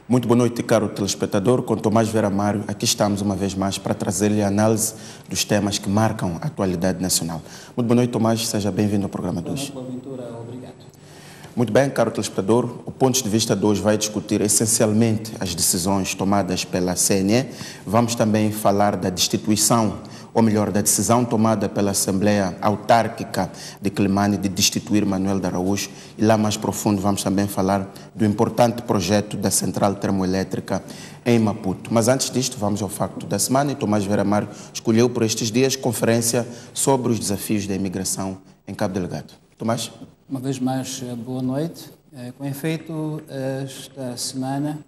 Muito boa noite, caro telespectador. Com Tomás Vera Mário, aqui estamos uma vez mais para trazer-lhe a análise dos temas que marcam a atualidade nacional. Muito boa noite, Tomás. Seja bem-vindo ao programa de hoje. Boa noite, Boaventura. Obrigado. Muito bem, caro telespectador. O ponto de vista de hoje vai discutir essencialmente as decisões tomadas pela CNE. Vamos também falar da destituição, ou melhor, da decisão tomada pela Assembleia Autárquica de Quelimane de destituir Manuel de Araújo. E lá mais profundo vamos também falar do importante projeto da Central Termoelétrica em Maputo. Mas antes disto, vamos ao facto da semana. E Tomás Vera Mário escolheu por estes dias conferência sobre os desafios da imigração em Cabo Delgado. Tomás? Uma vez mais, boa noite. Com efeito, esta semana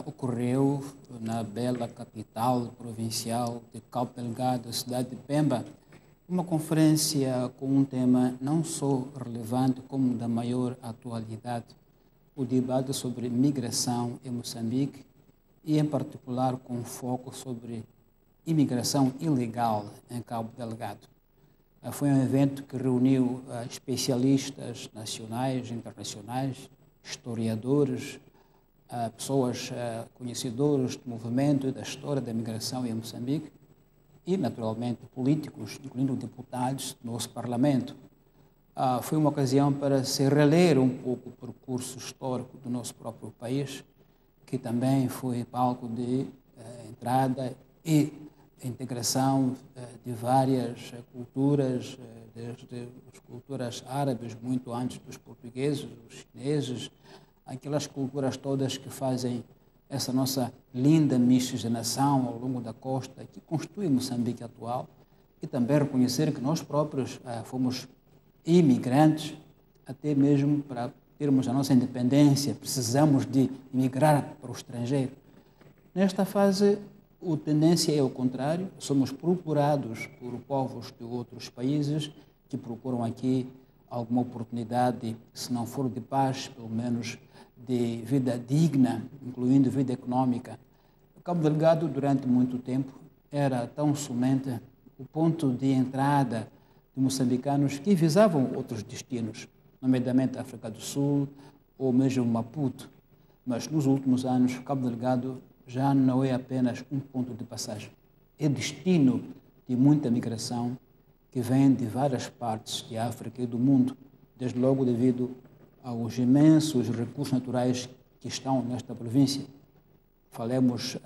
ocorreu na bela capital provincial de Cabo Delgado, cidade de Pemba, uma conferência com um tema não só relevante como da maior atualidade, o debate sobre migração em Moçambique e, em particular, com foco sobre imigração ilegal em Cabo Delgado. Foi um evento que reuniu especialistas nacionais, internacionais, historiadores, pessoas conhecedoras do movimento e da história da migração em Moçambique e, naturalmente, políticos, incluindo deputados do nosso Parlamento. Foi uma ocasião para se reler um pouco o percurso histórico do nosso próprio país, que também foi palco de entrada e integração de várias culturas, desde as culturas árabes, muito antes dos portugueses, dos chineses, aquelas culturas todas que fazem essa nossa linda miscigenação ao longo da costa, que constitui Moçambique atual, e também reconhecer que nós próprios fomos imigrantes, até mesmo para termos a nossa independência, precisamos de migrar para o estrangeiro. Nesta fase, a tendência é o contrário, somos procurados por povos de outros países que procuram aqui alguma oportunidade, se não for de paz, pelo menos de vida digna, incluindo vida econômica. Cabo Delgado, durante muito tempo, era tão somente o ponto de entrada de moçambicanos que visavam outros destinos, nomeadamente a África do Sul ou mesmo Maputo. Mas nos últimos anos, Cabo Delgado já não é apenas um ponto de passagem, é destino de muita migração que vem de várias partes de África e do mundo, desde logo devido aos imensos recursos naturais que estão nesta província. Falemos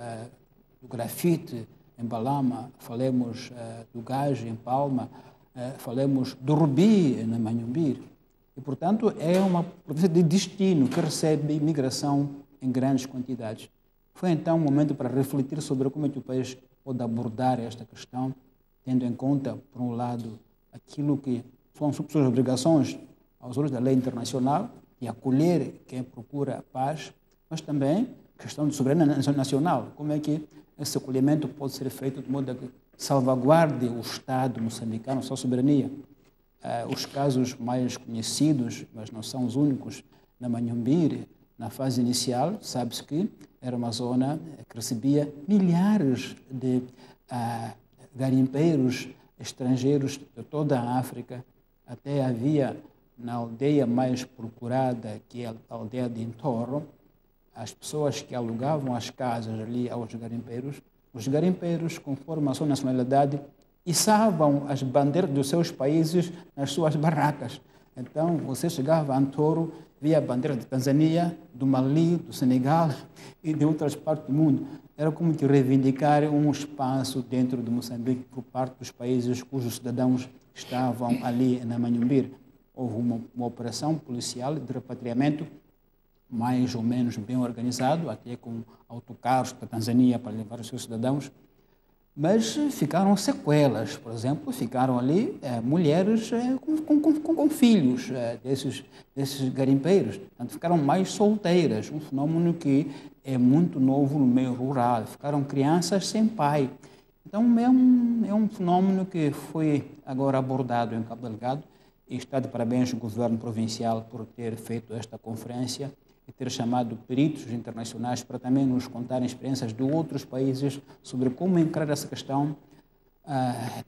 do grafite em Balama, falemos do gás em Palma, falemos do rubi na Manhumbir. E, portanto, é uma província de destino que recebe imigração em grandes quantidades. Foi então um momento para refletir sobre como é que o país pode abordar esta questão, tendo em conta, por um lado, aquilo que são suas obrigações aos olhos da lei internacional e acolher quem procura paz, mas também questão de soberania nacional. Como é que esse acolhimento pode ser feito de modo a que salvaguarde o Estado moçambicano, a sua soberania? Os casos mais conhecidos, mas não são os únicos, na Manhumbir, na fase inicial, sabe-se que era uma zona que recebia milhares de garimpeiros estrangeiros de toda a África. Até havia na aldeia mais procurada, que é a aldeia de Intoro, as pessoas que alugavam as casas ali aos garimpeiros, os garimpeiros, conforme a sua nacionalidade, içavam as bandeiras dos seus países nas suas barracas. Então, você chegava a Antoro, via a bandeira da Tanzânia, do Mali, do Senegal e de outras partes do mundo. Era como que reivindicar um espaço dentro de Moçambique por parte dos países cujos cidadãos estavam ali na Manhumbir. Houve uma operação policial de repatriamento mais ou menos bem organizado, até com autocarros da Tanzânia para levar os seus cidadãos. Mas ficaram sequelas, por exemplo, ficaram ali mulheres com filhos desses garimpeiros. Portanto, ficaram mais solteiras, um fenômeno que é muito novo no meio rural. Ficaram crianças sem pai. Então, é um fenômeno que foi agora abordado em Cabo Delgado e está de parabéns o governo provincial por ter feito esta conferência e ter chamado peritos internacionais para também nos contarem experiências de outros países sobre como encarar essa questão,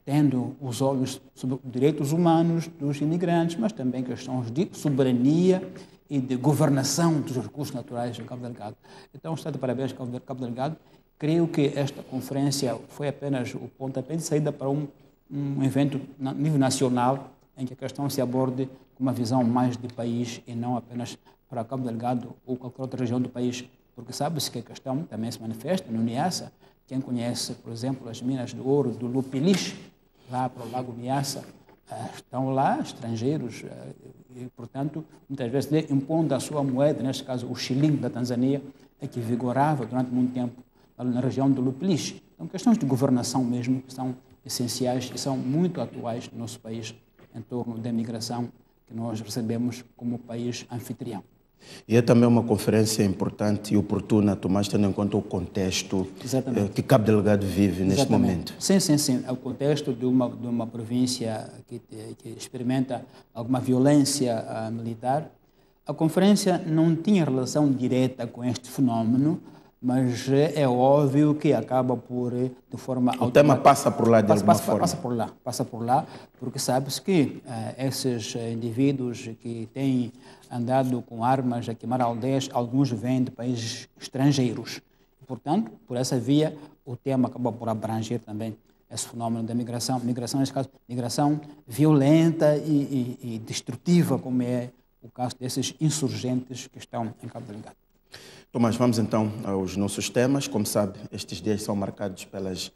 tendo os olhos sobre direitos humanos dos imigrantes, mas também questões de soberania e de governação dos recursos naturais de Cabo Delgado. Então, está de parabéns, Cabo Delgado. Creio que esta conferência foi apenas o pontapé de saída para um evento a nível nacional em que a questão se aborde com uma visão mais de país e não apenas para Cabo Delgado ou qualquer outra região do país, porque sabe-se que a questão também se manifesta no Niassa. Quem conhece, por exemplo, as minas de ouro do Lupilis, lá para o Lago Niassa, estão lá estrangeiros e, portanto, muitas vezes impondo a sua moeda, neste caso o xilingue da Tanzânia, que vigorava durante muito tempo na região do Lupilis. Então, questões de governação mesmo que são essenciais e são muito atuais no nosso país em torno da migração que nós recebemos como país anfitrião. E é também uma conferência importante e oportuna, Tomás, tendo em conta o contexto que Cabo Delgado vive neste momento. Sim. É o contexto de uma província que experimenta alguma violência militar. A conferência não tinha relação direta com este fenômeno, mas é óbvio que acaba por, de forma automática... O tema passa por lá de alguma forma. Passa por lá, porque sabe-se que esses indivíduos que têm andado com armas a queimar aldeias, alguns vêm de países estrangeiros. Portanto, por essa via, o tema acaba por abranger também esse fenômeno da migração. Migração, nesse caso, migração violenta e destrutiva, como é o caso desses insurgentes que estão em Cabo Delgado. Tomás, vamos então aos nossos temas. Como sabe, estes dias são marcados pelas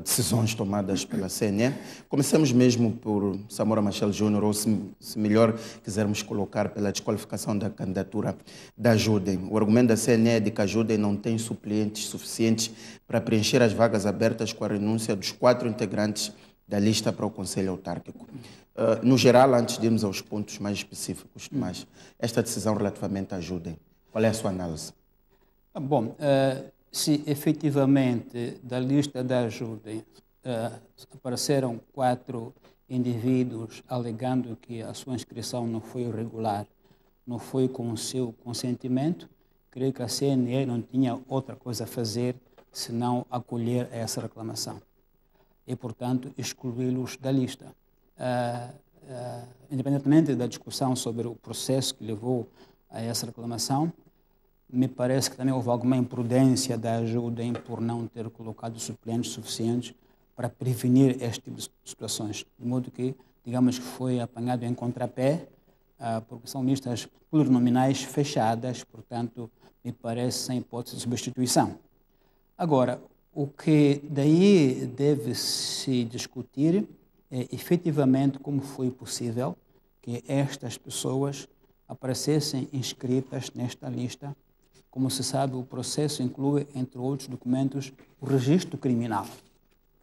decisões tomadas pela CNE. Comecemos mesmo por Samora Machel Júnior, ou se melhor quisermos colocar pela desqualificação da candidatura da Ajudem. O argumento da CNE é de que a Ajudem não tem suplentes suficientes para preencher as vagas abertas com a renúncia dos 4 integrantes da lista para o Conselho Autárquico. No geral, antes de irmos aos pontos mais específicos, Tomás, esta decisão relativamente à Ajudem, qual é a sua análise? Bom, se efetivamente da lista da ajuda apareceram 4 indivíduos alegando que a sua inscrição não foi regular, não foi com o seu consentimento, creio que a CNE não tinha outra coisa a fazer senão acolher essa reclamação e, portanto, excluí-los da lista. Independentemente da discussão sobre o processo que levou a essa reclamação, me parece que também houve alguma imprudência da Ajudem por não ter colocado suplentes suficientes para prevenir este tipo de situações. De modo que, digamos que foi apanhado em contrapé, porque são listas plurinominais fechadas, portanto, me parece sem hipótese de substituição. Agora, o que daí deve-se discutir é efetivamente como foi possível que estas pessoas aparecessem inscritas nesta lista. Como se sabe, o processo inclui, entre outros documentos, o registro criminal.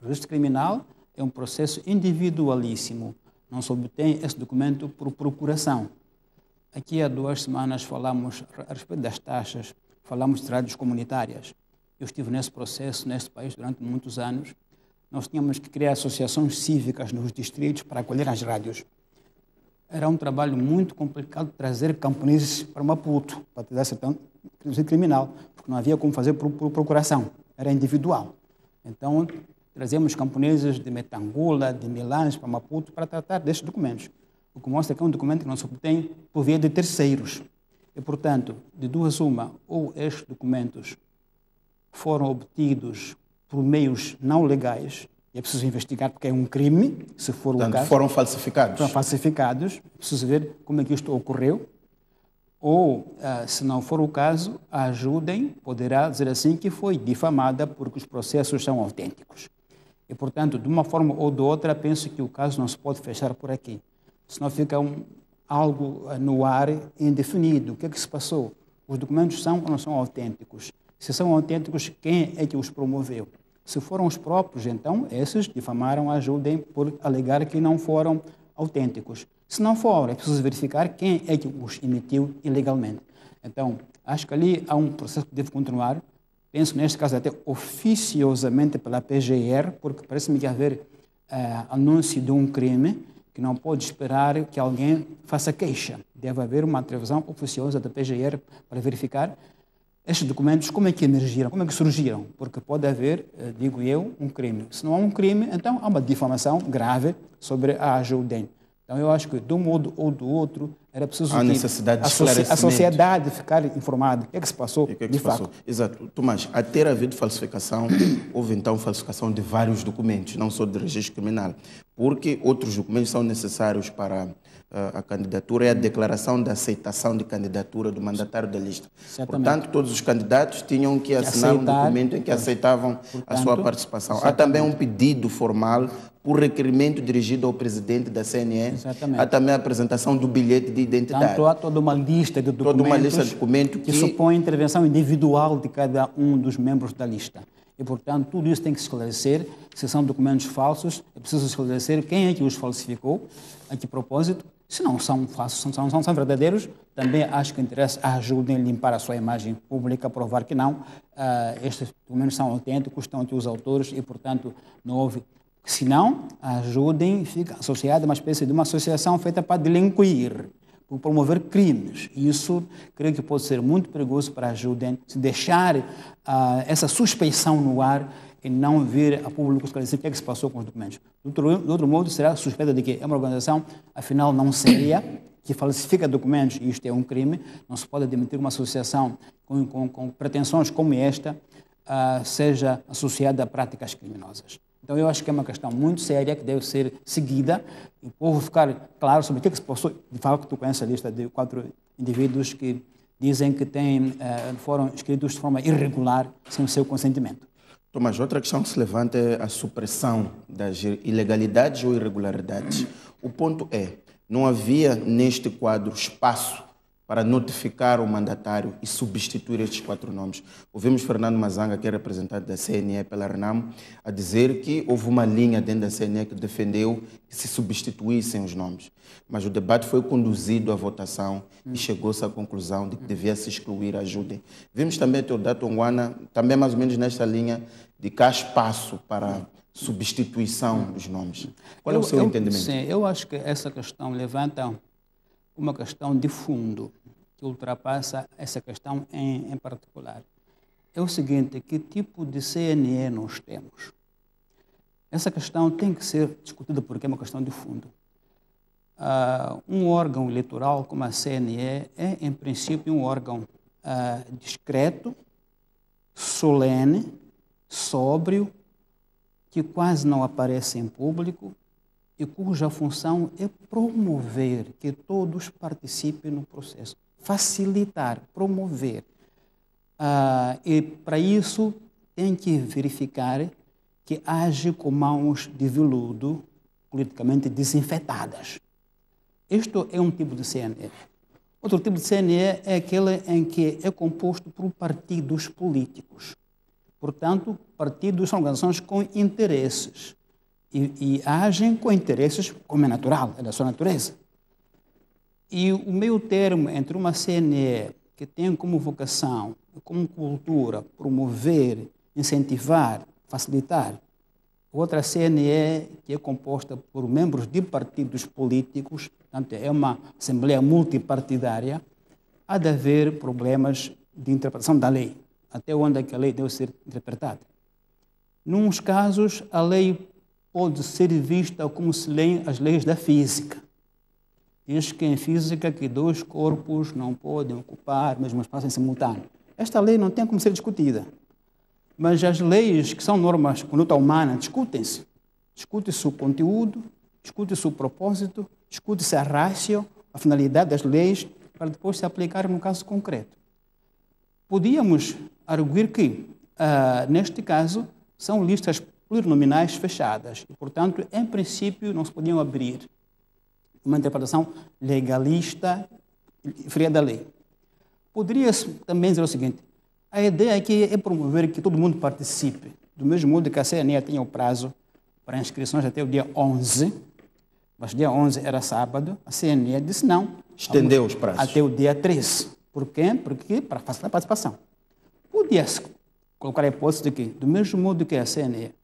O registro criminal é um processo individualíssimo. Não se obtém esse documento por procuração. Aqui há 2 semanas falamos a respeito das taxas, falamos de rádios comunitárias. Eu estive nesse processo, neste país, durante muitos anos. Nós tínhamos que criar associações cívicas nos distritos para acolher as rádios. Era um trabalho muito complicado trazer camponeses para Maputo, para ter essa criminal, porque não havia como fazer por procuração, era individual. Então, trazemos camponeses de Metangula, de Milanes para Maputo para tratar destes documentos. O que mostra que é um documento que não se obtém por via de terceiros. E, portanto, de duas uma, ou estes documentos foram obtidos por meios não legais, e é preciso investigar porque é um crime, se for o caso. Foram falsificados. Foram falsificados, é preciso ver como é que isto ocorreu. Ou, se não for o caso, a Ajudem poderá dizer assim que foi difamada porque os processos são autênticos. E, portanto, de uma forma ou de outra, penso que o caso não se pode fechar por aqui. Senão fica algo no ar indefinido. O que é que se passou? Os documentos são ou não são autênticos? Se são autênticos, quem é que os promoveu? Se foram os próprios, então, esses difamaram a Ajudem por alegar que não foram autênticos. Se não foram, é preciso verificar quem é que os emitiu ilegalmente. Então, acho que ali há um processo que deve continuar. Penso, neste caso, até oficiosamente pela PGR, porque parece-me que haver anúncio de um crime que não pode esperar que alguém faça queixa. Deve haver uma televisão oficiosa da PGR para verificar estes documentos, como é que emergiram, como é que surgiram, porque pode haver, digo eu, um crime. Se não há um crime, então há uma difamação grave sobre a Ajudem. Então eu acho que, de um modo ou do outro, Era preciso há que necessidade de a esclarecimento. sociedade ficar informada. O que é que se passou de fato? Exato. Tomás, a ter havido falsificação, houve então falsificação de vários documentos, não só de registro criminal, porque outros documentos são necessários para a candidatura e a declaração de aceitação de candidatura do mandatário da lista. Certamente. Portanto, todos os candidatos tinham que assinar um documento em que aceitavam a sua participação. Há também um pedido formal por requerimento dirigido ao presidente da CNE. Exatamente. Há também a apresentação do bilhete de identidade. Portanto, há toda uma lista de documentos, toda uma lista de documentos que supõe a intervenção individual de cada um dos membros da lista. E, portanto, tudo isso tem que se esclarecer. Se são documentos falsos, é preciso esclarecer quem é que os falsificou, a que propósito. Se não são falsos, são verdadeiros, também acho que interessa ajudem a limpar a sua imagem pública, provar que não. Estes documentos são autênticos, estão aqui os autores e, portanto, não houve. Se não, ajudem, fica associada a uma espécie de uma associação feita para delinquir, por promover crimes. E isso, creio que pode ser muito perigoso para a Judem, se deixar essa suspeição no ar e não vir a público esclarecer o que é que se passou com os documentos. De outro modo, será suspeita de que é uma organização, afinal, não séria, que falsifica documentos, e isto é um crime. Não se pode admitir uma associação com pretensões como esta seja associada a práticas criminosas. Então, eu acho que é uma questão muito séria que deve ser seguida e o povo ficar claro sobre o que se passou. De fato, tu conheces a lista de 4 indivíduos que dizem que foram inscritos de forma irregular, sem o seu consentimento. Tomás, outra questão que se levanta é a supressão das ilegalidades ou irregularidades. O ponto é, não havia neste quadro espaço para notificar o mandatário e substituir estes 4 nomes. Ouvimos Fernando Mazanga, que é representante da CNE pela Renamo, a dizer que houve uma linha dentro da CNE que defendeu que se substituíssem os nomes. Mas o debate foi conduzido à votação e chegou-se à conclusão de que devia se excluir a Judem. Vimos também a Teodato Onguana, também mais ou menos nesta linha de que há espaço para substituição dos nomes. Qual é o seu entendimento? Sim, eu acho que essa questão levanta uma questão de fundo que ultrapassa essa questão em particular. É o seguinte, que tipo de CNE nós temos? Essa questão tem que ser discutida porque é uma questão de fundo. Um órgão eleitoral como a CNE é, em princípio, um órgão discreto, solene, sóbrio, que quase não aparece em público, e cuja função é promover que todos participem no processo, facilitar, promover. E para isso tem que verificar que age com mãos de veludo politicamente desinfetadas. Este é um tipo de CNE. Outro tipo de CNE é aquele em que é composto por partidos políticos. Portanto, partidos são organizações com interesses. E agem com interesses, como é natural, é da sua natureza. E o meio termo entre uma CNE que tem como vocação, como cultura, promover, incentivar, facilitar, outra CNE que é composta por membros de partidos políticos, portanto, é uma assembleia multipartidária, há de haver problemas de interpretação da lei, até onde é que a lei deve ser interpretada. Nuns casos, a lei pode ser vista como se leem as leis da física. Diz que em física que 2 corpos não podem ocupar o mesmo espaço em simultâneo. Esta lei não tem como ser discutida. Mas as leis que são normas de conduta humana discutem-se. Discute-se o conteúdo, discute-se o propósito, discute-se a ratio, a finalidade das leis, para depois se aplicar no caso concreto. Podíamos arguir que, neste caso, são listas plurinominais fechadas e, portanto, em princípio, não se podiam abrir uma interpretação legalista fria da lei. Poderia-se também dizer o seguinte, a ideia aqui é promover que todo mundo participe, do mesmo modo que a CNE tinha o prazo para inscrições até o dia 11, mas dia 11 era sábado, a CNE disse não. Estendeu os prazos. Até o dia 13. Por quê? Porque para facilitar a participação. Podia-se colocar a hipótese de que, do mesmo modo que a CNE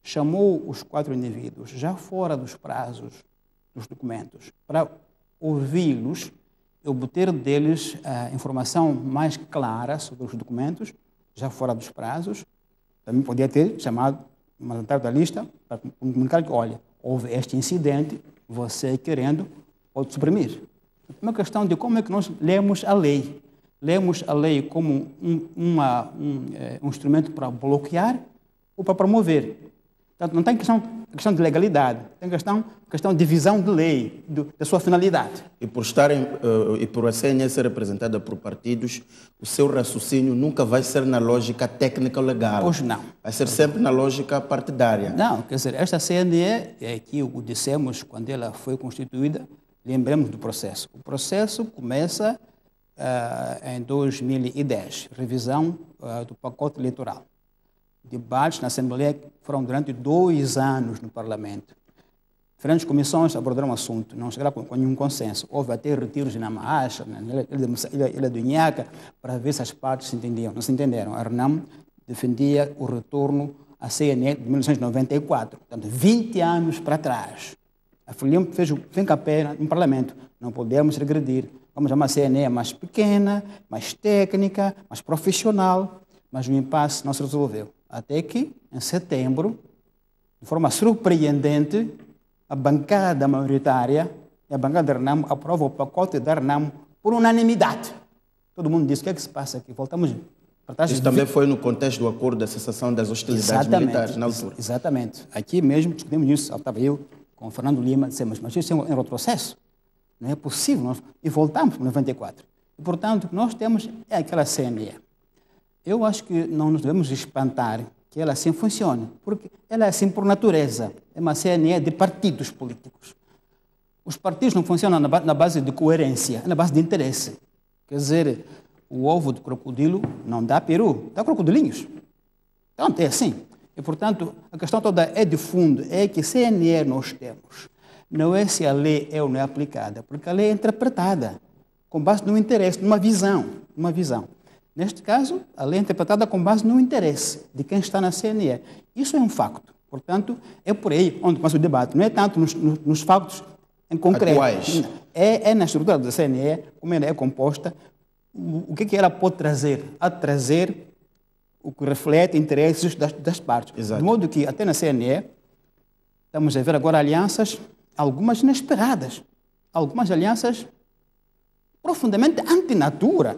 chamou os 4 indivíduos já fora dos prazos dos documentos para ouvi-los e obter deles a informação mais clara sobre os documentos, já fora dos prazos, também podia ter chamado o mandatário da lista para comunicar que, olha, houve este incidente, você querendo, pode suprimir. Uma questão de como é que nós lemos a lei. Lemos a lei como um instrumento para bloquear ou para promover. Portanto, não tem questão de legalidade, tem questão de visão de lei, da sua finalidade. E por a CNE ser representada por partidos, o seu raciocínio nunca vai ser na lógica técnica ou legal. Pois não. Vai ser sempre na lógica partidária. Não, quer dizer, esta CNE, que o dissemos quando ela foi constituída, lembremos do processo. O processo começa em 2010, revisão do pacote eleitoral. Debates na Assembleia foram durante 2 anos no Parlamento. Diferentes comissões abordaram o assunto, não chegaram com nenhum consenso. Houve até retiros na Maacha, na Ilha do Inhaca, para ver se as partes se entendiam. Não se entenderam. A RENAM defendia o retorno à CNE de 1994, portanto, 20 anos para trás. A FRELIMO fez capé no Parlamento. Não podemos regredir. Vamos chamar a CNE mais pequena, mais técnica, mais profissional, mas o impasse não se resolveu. Até que, em setembro, de forma surpreendente, a bancada maioritária e a bancada da RENAM aprova o pacote da RENAM por unanimidade. Todo mundo disse: o que é que se passa aqui? Voltamos para trás. Isso também foi no contexto do acordo da cessação das hostilidades militares, na altura. Exatamente. Aqui mesmo discutimos isso. Estava eu com o Fernando Lima, dissemos: mas isso é um retrocesso. Não é possível. E voltamos para 94. E, portanto, nós temos aquela CNE. Eu acho que não nos devemos espantar que ela assim funcione, porque ela é assim por natureza. É uma CNE de partidos políticos. Os partidos não funcionam na base de coerência, é na base de interesse. Quer dizer, o ovo de crocodilo não dá peru, dá crocodilinhos. Então, é assim. E, portanto, a questão toda é de fundo, é que CNE nós temos. Não é se a lei é ou não é aplicada, porque a lei é interpretada com base no interesse, numa visão. Neste caso, a lei é interpretada com base no interesse de quem está na CNE. Isso é um facto. Portanto, é por aí onde começa o debate. Não é tanto nos factos em concreto. Atuais. É na estrutura da CNE, como ela é composta, o que ela pode trazer? A trazer o que reflete interesses das partes. Exato. De modo que, até na CNE, estamos a ver agora alianças, algumas inesperadas. Algumas alianças profundamente antinatura.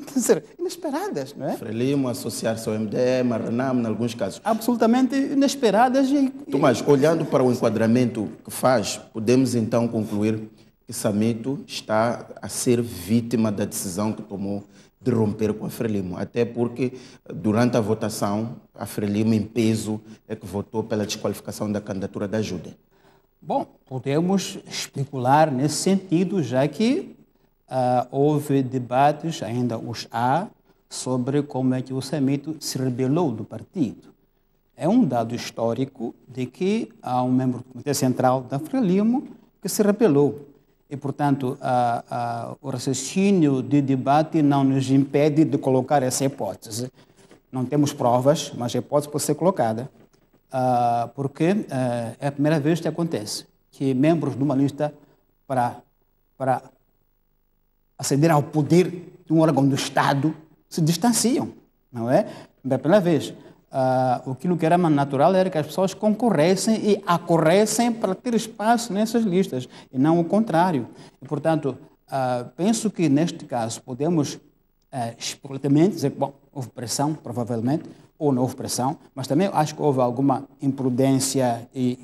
Quer dizer, inesperadas, não é? FRELIMO associar-se ao MDM, a RENAM, em alguns casos. Absolutamente inesperadas. Tomás, olhando para o enquadramento que faz, podemos então concluir que Samito está a ser vítima da decisão que tomou de romper com a FRELIMO, até porque durante a votação a FRELIMO em peso é que votou pela desqualificação da candidatura da Judem. Bom, podemos especular nesse sentido, já que houve debates, ainda os há, sobre como é que o Samito se rebelou do partido. É um dado histórico de que há um membro do Comitê Central da FRELIMO que se rebelou. E, portanto, o raciocínio de debate não nos impede de colocar essa hipótese. Não temos provas, mas a hipótese pode ser colocada, porque é a primeira vez que acontece que membros de uma lista para aceder ao poder de um órgão do Estado se distanciam, não é? Da primeira vez. Aquilo que era mais natural era que as pessoas concorressem e acorressem para ter espaço nessas listas, e não o contrário. E, portanto, penso que, neste caso, podemos explicitamente dizer que, bom, houve pressão, provavelmente, ou não houve pressão, mas também acho que houve alguma imprudência e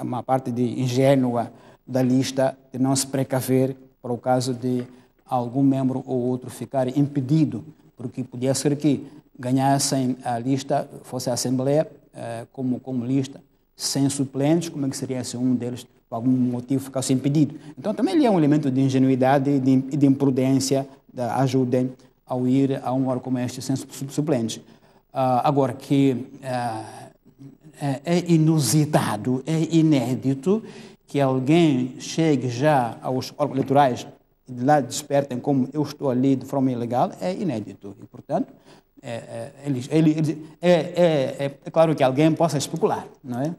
uma parte de ingênua da lista de não se precaver para o caso de algum membro ou outro ficar impedido, porque podia ser que ganhassem a lista, fosse a Assembleia como lista, sem suplentes, como é que seria se um deles, por algum motivo, ficasse impedido. Então, também ele é um elemento de ingenuidade e de imprudência, da ajuda ao ir a um órgão como este sem suplentes. Agora, que é inusitado, é inédito que alguém chegue já aos órgãos eleitorais e de lá despertem como eu estou ali de forma ilegal, é inédito. E, portanto, é claro que alguém possa especular, não é?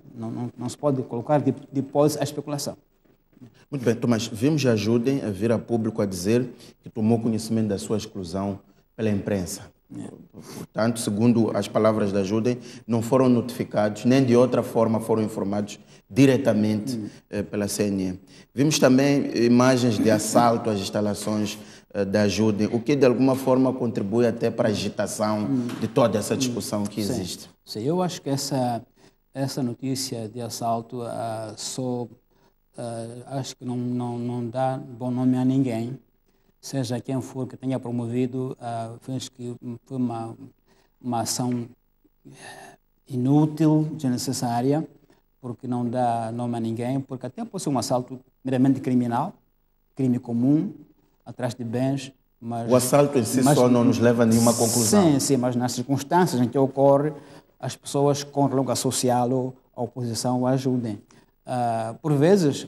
Não se pode colocar de hipótese a especulação. Muito bem, Tomás, vimos a Judem a vir a público a dizer que tomou conhecimento da sua exclusão pela imprensa. Portanto, segundo as palavras da Judem, não foram notificados, nem de outra forma foram informados diretamente pela CNE. Vimos também imagens de assalto às instalações da Judem, o que de alguma forma contribui até para a agitação de toda essa discussão que existe. Sim, eu acho que essa notícia de assalto acho que não dá bom nome a ninguém, seja quem for que tenha promovido, acho que foi uma ação inútil, desnecessária, porque não dá nome a ninguém, porque até pode ser um assalto meramente criminal, crime comum, atrás de bens, mas... O assalto em si só não nos leva a nenhuma conclusão. Sim, mas nas circunstâncias em que ocorre, as pessoas com logo associá-lo à oposição o ajudem. Por vezes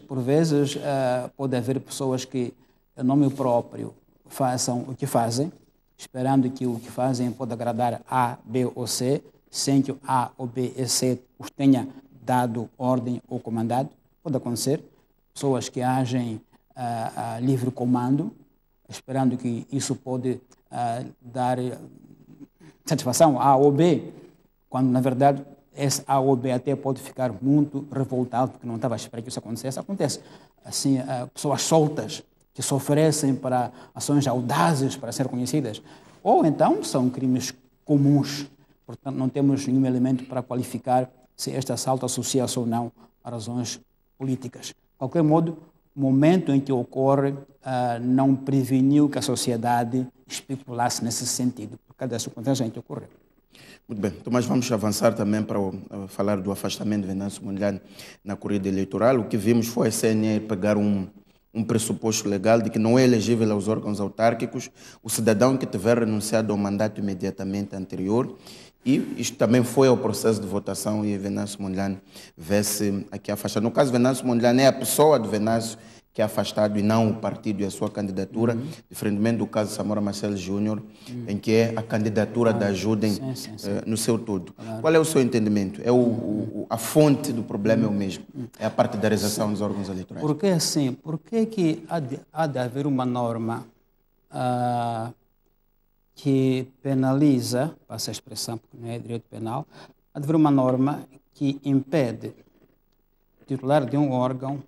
pode haver pessoas que, em nome próprio, façam o que fazem, esperando que o que fazem pode agradar A, B ou C, sem que o A ou B e C os tenha dado ordem ou comandado. Pode acontecer. Pessoas que agem a livre comando, esperando que isso pode dar satisfação a A ou B, quando, na verdade, esse A ou B até pode ficar muito revoltado, porque não estava a esperar que isso acontecesse. Acontece. Assim, pessoas soltas que se oferecem para ações audazes para ser conhecidas. Ou então são crimes comuns. Portanto, não temos nenhum elemento para qualificar se este assalto associa-se ou não a razões políticas. De qualquer modo, o momento em que ocorre não preveniu que a sociedade especulasse nesse sentido, por causa da circunstância em que ocorreu. Muito bem, então, mas vamos avançar também para falar do afastamento de Venâncio Mondlane na corrida eleitoral. O que vimos foi a CNE pegar um pressuposto legal de que não é elegível aos órgãos autárquicos o cidadão que tiver renunciado ao mandato imediatamente anterior, e isto também foi ao processo de votação e Venâncio Mondlane vê-se aqui afastado. No caso, Venâncio Mondlane é a pessoa de Venâncio que é afastado e não o partido e a sua candidatura, diferentemente do caso de Samora Machel Júnior, em que é a candidatura da Judem no seu todo. Claro. Qual é o seu entendimento? A fonte do problema é o mesmo? É a partiidarização dos órgãos eleitorais? Porque assim, por que há de haver uma norma que penaliza, passa a expressão porque não é direito penal, há de haver uma norma que impede o titular de um órgão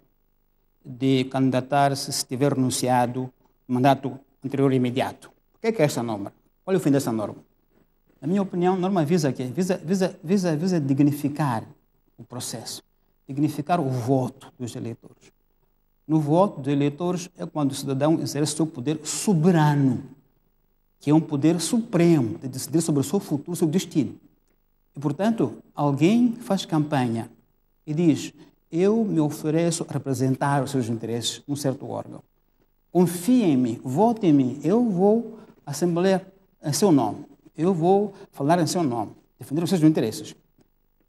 de candidatar-se se tiver renunciado ao mandato anterior imediato. O que é esta norma? Qual é o fim dessa norma? Na minha opinião, a norma visa dignificar o processo, dignificar o voto dos eleitores. No voto dos eleitores é quando o cidadão exerce o seu poder soberano, que é um poder supremo de decidir sobre o seu futuro, o seu destino. E, portanto, alguém faz campanha e diz: eu me ofereço a representar os seus interesses num certo órgão. Confie em mim, vote em mim, eu vou assemblear em seu nome, eu vou falar em seu nome, defender os seus interesses.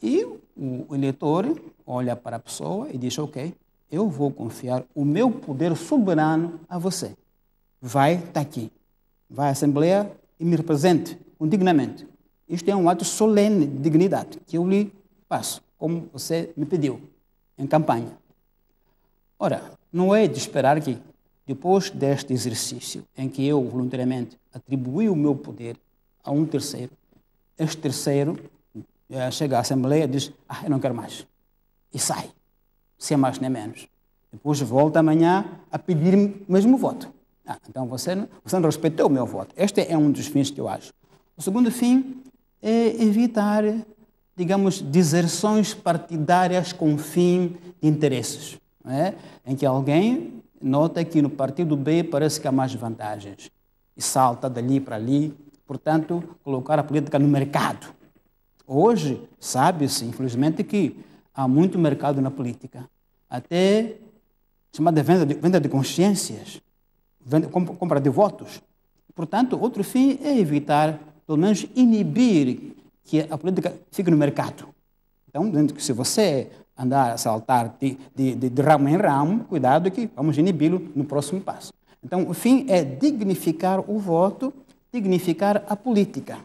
E o eleitor olha para a pessoa e diz: ok, eu vou confiar o meu poder soberano a você. Vai estar aqui, vai à Assembleia e me represente dignamente. Isto é um ato solene de dignidade que eu lhe passo, como você me pediu em campanha. Ora, não é de esperar que, depois deste exercício, em que eu voluntariamente atribuí o meu poder a um terceiro, este terceiro chega à Assembleia e diz: eu não quero mais. E sai, sem mais nem menos. Depois volta amanhã a pedir-me o mesmo voto. Então você não respeitou o meu voto. Este é um dos fins que eu acho. O segundo fim é evitar, digamos, deserções partidárias com fim de interesses, não é? Em que alguém nota que no partido B parece que há mais vantagens e salta dali para ali, portanto, colocar a política no mercado. Hoje, sabe-se, infelizmente, que há muito mercado na política, até chamada venda de consciências, compra de votos. Portanto, outro fim é evitar, pelo menos inibir que a política fique no mercado. Então, dizendo que se você andar a saltar de ramo em ramo, cuidado que vamos inibi-lo no próximo passo. Então, o fim é dignificar o voto, dignificar a política.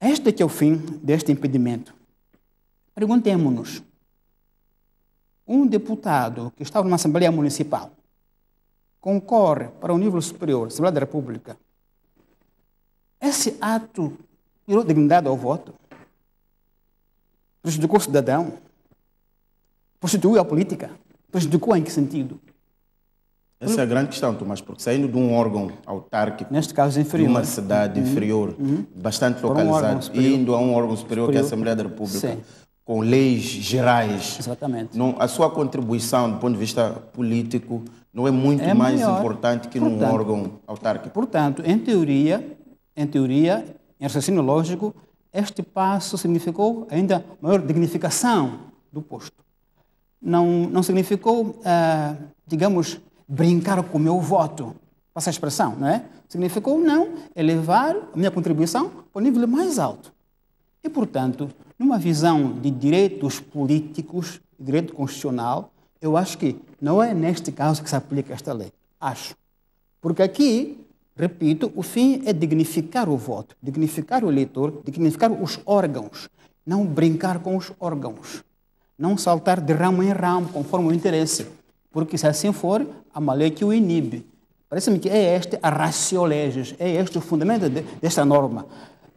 Este que é o fim deste impedimento. Perguntemo-nos, um deputado que estava numa Assembleia Municipal concorre para o nível superior, Assembleia da República, Esse ato tirou dignidade ao voto, prejudicou o cidadão, prostituiu a política, prejudicou em que sentido? Essa é a grande questão, Tomás, porque saindo de um órgão autárquico, neste caso inferior, de uma cidade inferior, bastante localizado, e indo a um órgão superior, que é a Assembleia da República, sim, com leis gerais, exatamente. a sua contribuição do ponto de vista político não é muito mais maior, importante que num órgão autárquico. Portanto, em teoria, em raciocínio lógico, este passo significou ainda maior dignificação do posto. Não significou, digamos, brincar com o meu voto, passa a expressão, não é? Significou, não, elevar a minha contribuição para o nível mais alto. E, portanto, numa visão de direitos políticos, direito constitucional, eu acho que não é neste caso que se aplica esta lei. Acho. Porque aqui, repito, o fim é dignificar o voto, dignificar o eleitor, dignificar os órgãos, não brincar com os órgãos, não saltar de ramo em ramo conforme o interesse. Porque se assim for, há uma lei que o inibe. Parece-me que é este a ratio legis, é este o fundamento desta norma.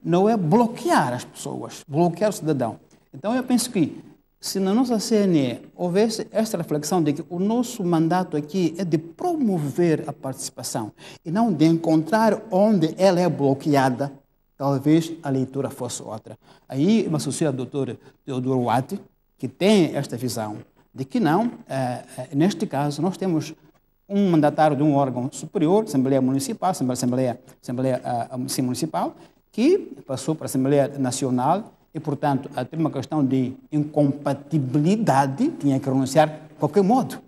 Não é bloquear as pessoas, bloquear o cidadão. Então eu penso que se na nossa CNE houvesse esta reflexão de que o nosso mandato aqui é de promover a participação e não de encontrar onde ela é bloqueada, talvez a leitura fosse outra. Aí eu me associo ao doutor Teodoro Watt, que tem esta visão de que não, neste caso, nós temos um mandatário de um órgão superior, Assembleia Municipal, Assembleia Municipal, que passou para a Assembleia Nacional e, portanto, a ter uma questão de incompatibilidade, tinha que renunciar de qualquer modo.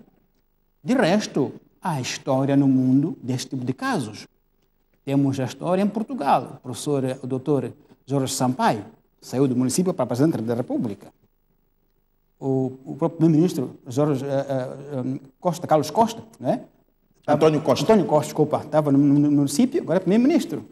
De resto, há história no mundo deste tipo de casos. Temos a história em Portugal. O doutor Jorge Sampaio saiu do município para presidente da República. O próprio primeiro-ministro Carlos Costa, né? António Costa, desculpa, estava no município, agora é primeiro-ministro.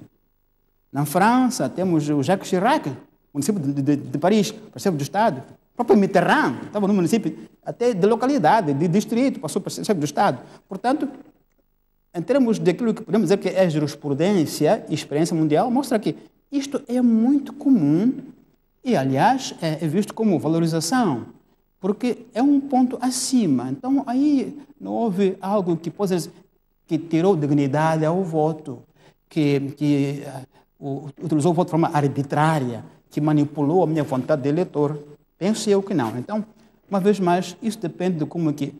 Na França, temos o Jacques Chirac, município de Paris, chefe do Estado. O próprio Mitterrand estava no município, até de localidade, de distrito, passou para chefe do Estado. Portanto, em termos daquilo que podemos dizer que é jurisprudência e experiência mundial, mostra que isto é muito comum e, aliás, é visto como valorização, porque é um ponto acima. Então, aí não houve algo que tirou dignidade ao voto, que utilizou o voto de forma arbitrária, que manipulou a minha vontade de eleitor. Penso eu que não. Então, uma vez mais, isso depende de como que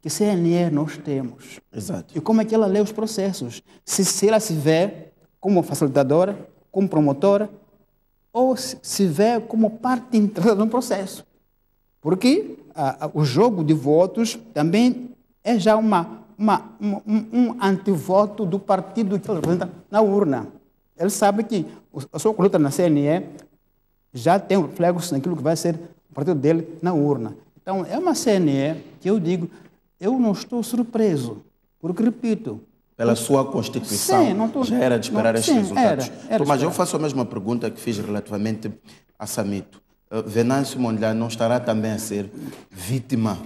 CNE nós temos. Exato. E como é que ela lê os processos. Se ela se vê como facilitadora, como promotora, ou se vê como parte integrada no processo. Porque o jogo de votos também é já um antivoto do partido que ele representa na urna. Ele sabe que a sua conduta na CNE já tem reflexos naquilo que vai ser o partido dele na urna. Então, é uma CNE que eu digo, eu não estou surpreso, porque, repito... Pela sua Constituição, sim, já era de esperar estes resultados. Mas eu faço a mesma pergunta que fiz relativamente a Samito. Venâncio Mondlane não estará também a ser vítima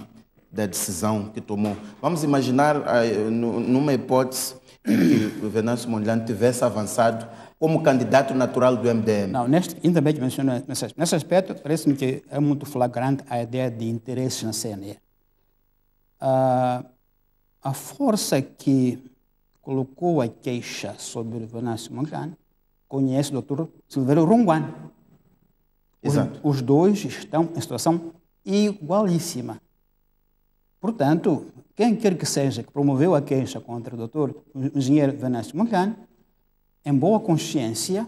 da decisão que tomou? Vamos imaginar numa hipótese em que o Venâncio Mondlane tivesse avançado como candidato natural do MDM. Não, ainda bem que menciona nesse aspecto, parece-me que é muito flagrante a ideia de interesses na CNE. A força que colocou a queixa sobre o Venâncio Mondlane conhece o Dr. Silvério Runguan. Exato. Os dois estão em situação igualíssima. Portanto, quem quer que seja que promoveu a queixa contra o Dr. Engenheiro Venâncio Mondlane, em boa consciência,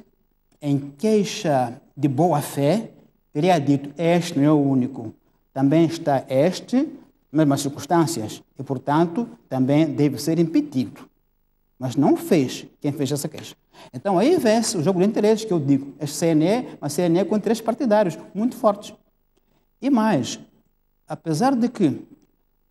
em queixa de boa fé, teria dito: este não é o único, também está este, mesmas circunstâncias, e, portanto, também deve ser impedido. Mas não fez quem fez essa queixa. Então, aí vê-se o jogo de interesses que eu digo. Este CNE, uma CNE com interesses partidários muito fortes. E mais, apesar de que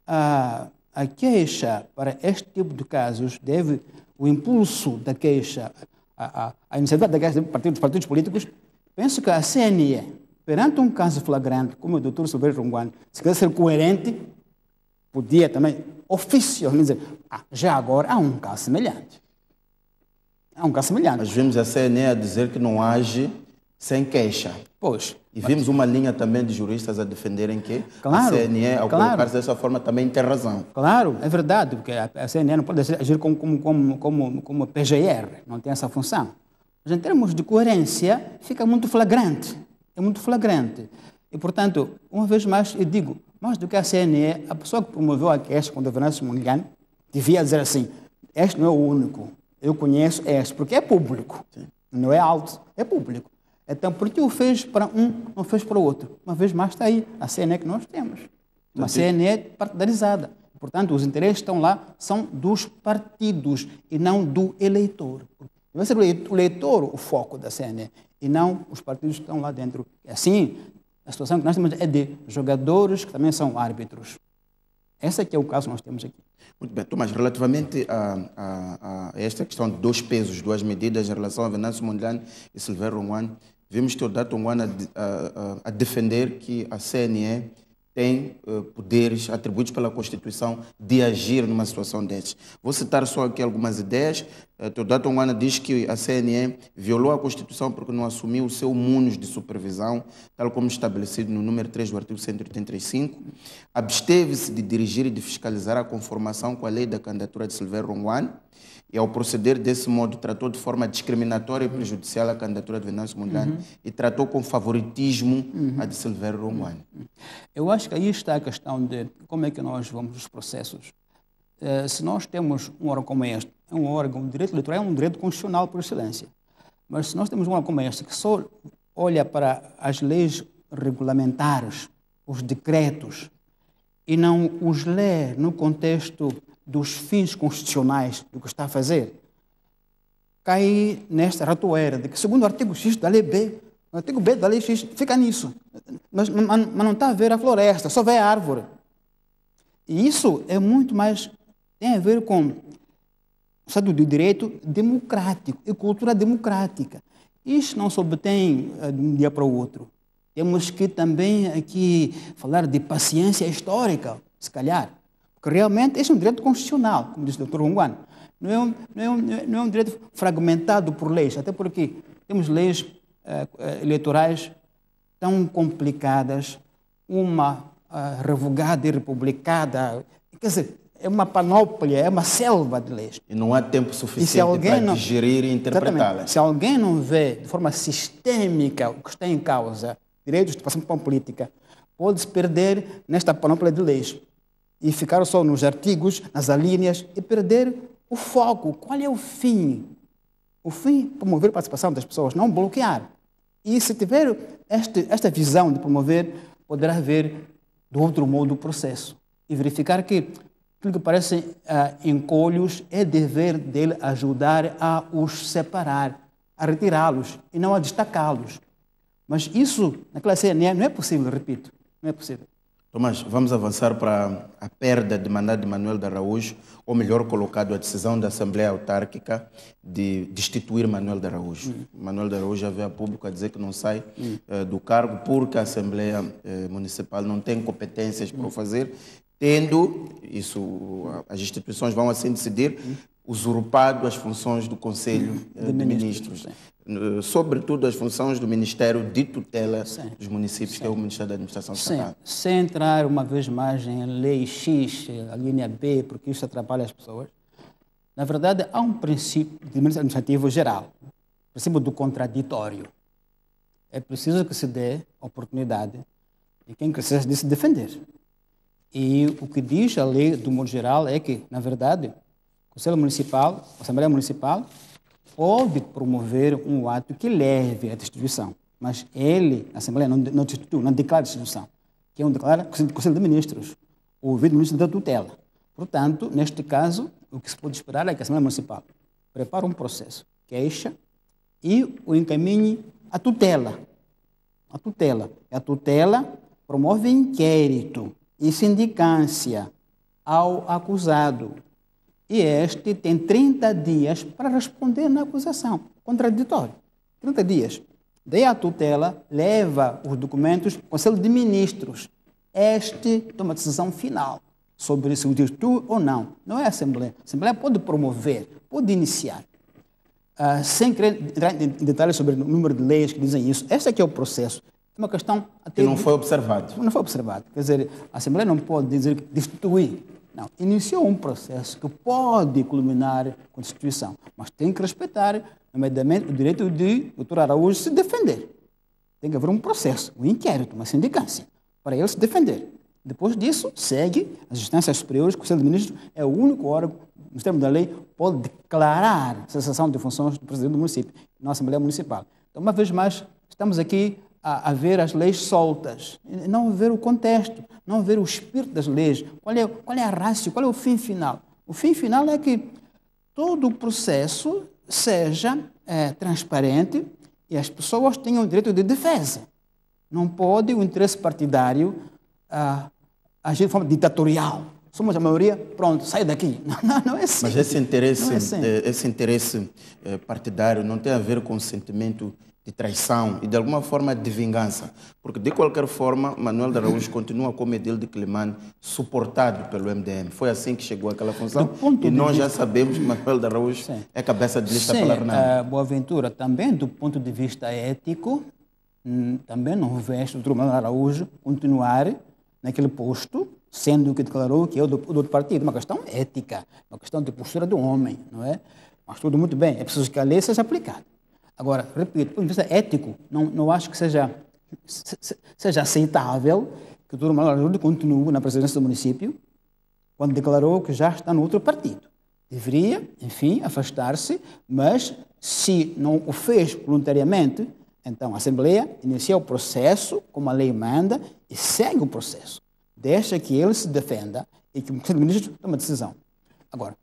a queixa para este tipo de casos deve, o impulso da queixa, a iniciativa da queixa dos partidos políticos, penso que a CNE, perante um caso flagrante, como o Dr. Silvério Runguan, se quer ser coerente, podia também oficialmente dizer: já agora há um caso semelhante. É um caso semelhante. Mas vimos a CNE a dizer que não age sem queixa. Pois. E vimos uma linha também de juristas a defenderem que Claro, a CNE, ao claro. colocar-se dessa forma, também tem razão. Claro, é verdade, porque a CNE não pode agir como PGR, não tem essa função. Mas em termos de coerência, fica muito flagrante. É muito flagrante. E, portanto, uma vez mais, eu digo, mais do que a CNE, a pessoa que promoveu a queixa contra o Venâncio Mondlane devia dizer assim, este não é o único, eu conheço este, porque é público. Sim. Não é alto, é público. Então, por que o fez para um, não fez para o outro? Uma vez mais está aí, a CNE que nós temos. Uma CNE partidarizada. Portanto, os interesses que estão lá são dos partidos e não do eleitor. Deve ser o eleitor o foco da CNE e não os partidos que estão lá dentro. Assim, a situação que nós temos é de jogadores que também são árbitros. Esse é que é o caso que nós temos aqui. Muito bem, Tomás, relativamente a esta questão de 2 pesos, 2 medidas em relação a Venâncio Mondlane e Silvério Ongwen, vimos Teodato Ongwen a defender que a CNE tem poderes atribuídos pela Constituição de agir numa situação destas. Vou citar só aqui algumas ideias. Teodato Ongwen diz que a CNE violou a Constituição porque não assumiu o seu munus de supervisão, tal como estabelecido no número 3 do artigo 185. Absteve-se de dirigir e de fiscalizar a conformação com a lei da candidatura de Silvério Ongwen. E, ao proceder desse modo, tratou de forma discriminatória e prejudicial a candidatura de Venâncio Mondlane e tratou com favoritismo a de Silvério Ongwen. Eu acho que aí está a questão de como é que nós vamos os processos. Se nós temos um órgão como este, é um órgão, o direito eleitoral é um direito constitucional por excelência, mas se nós temos um órgão como este que só olha para as leis regulamentares, os decretos, e não os lê no contexto dos fins constitucionais do que está a fazer, cai nesta ratoeira de que, segundo o artigo X da lei B, o artigo B da lei X fica nisso, mas não está a ver a floresta, só vê a árvore. E isso é muito mais, tem a ver com o Estado de Direito democrático e cultura democrática. Isso não se obtém de um dia para o outro. Temos que também aqui falar de paciência histórica, se calhar. Porque realmente este é um direito constitucional, como disse o Dr. Ongwen. Não é um direito fragmentado por leis, até porque temos leis eleitorais tão complicadas, uma revogada e republicada. Quer dizer, é uma panóplia, é uma selva de leis. E não há tempo suficiente para digerir e interpretá-las. Se alguém não vê de forma sistêmica o que está em causa, direitos de participação política, pode-se perder nesta panóplia de leis e ficar só nos artigos, nas alíneas e perder o foco. Qual é o fim? O fim é promover a participação das pessoas, não bloquear. E se tiver esta visão de promover, poderá ver do outro modo o processo e verificar que aquilo que parecem encolhos é dever dele ajudar a os separar, a retirá-los e não a destacá-los. Mas isso, naquela CNE, não é possível, repito, não é possível. Tomás, vamos avançar para a perda de mandato de Manuel de Araújo, ou melhor colocado, a decisão da Assembleia Autárquica de destituir Manuel de Araújo. Manuel de Araújo já veio a público a dizer que não sai do cargo porque a Assembleia Municipal não tem competências para o fazer, tendo, isso as instituições vão assim decidir, usurpado as funções do Conselho de Ministros. Sobretudo as funções do Ministério de Tutela dos Municípios, que é o Ministério da Administração Estatal. Sem entrar uma vez mais em lei X, a linha B, porque isso atrapalha as pessoas. Na verdade, há um princípio de administrativo geral, o princípio do contraditório. É preciso que se dê oportunidade de quem precisa de se defender. E o que diz a lei do modo geral é que, na verdade, o Conselho Municipal, a Assembleia Municipal, pode promover um ato que leve à destituição, mas ele, a Assembleia, não destitui, não declara destituição, que é um declara o Conselho de Ministros, o vice-ministro da tutela. Portanto, neste caso, o que se pode esperar é que a Assembleia Municipal prepare um processo, queixa, e o encaminhe à tutela. A tutela promove inquérito e sindicância ao acusado. E este tem 30 dias para responder na acusação. Contraditório. 30 dias. Daí a tutela leva os documentos ao Conselho de Ministros. Este toma a decisão final sobre se o destitui ou não. Não é a Assembleia. A Assembleia pode promover, pode iniciar. sem querer entrar em detalhes sobre o número de leis que dizem isso, este aqui é o processo. É uma questão até que não foi observado. Não foi observado. Quer dizer, a Assembleia não pode dizer que destituir. Não. Iniciou um processo que pode culminar com a destituição, mas tem que respeitar, nomeadamente, o direito de o Dr. Araújo se defender. Tem que haver um processo, um inquérito, uma sindicância, para ele se defender. Depois disso, segue as instâncias superiores, o Conselho de Ministros é o único órgão, nos termos da lei, pode declarar cessação de funções do presidente do município, na Assembleia Municipal. Então, uma vez mais, estamos aqui a ver as leis soltas, não ver o contexto, não ver o espírito das leis, qual é a ratio, qual é o fim final. O fim final é que todo o processo seja transparente e as pessoas tenham o direito de defesa. Não pode o interesse partidário agir de forma ditatorial. Somos a maioria, pronto, sai daqui. Não é assim. Mas esse interesse partidário não tem a ver com o sentimento de traição e, de alguma forma, de vingança. Porque, de qualquer forma, Manuel de Araújo continua como edil de Quelimane, suportado pelo MDM. Foi assim que chegou àquela função. E nós já sabemos que Manuel de Araújo é cabeça de lista pela Renamo. Boaventura, também do ponto de vista ético, também não vejo o Dr. Manuel de Araújo continuar naquele posto, sendo o que declarou que é o do outro partido. Uma questão ética, uma questão de postura do homem, não é? Mas tudo muito bem, é preciso que a lei seja aplicada. Agora, repito, do ponto de vista ético, não acho que seja aceitável que o Dr. Manuel Araújo continue na presidência do município quando declarou que já está no outro partido. Deveria, enfim, afastar-se, mas se não o fez voluntariamente, então a Assembleia inicia o processo, como a lei manda, e segue o processo. Deixa que ele se defenda e que o Conselho de Ministros tome a decisão. Agora,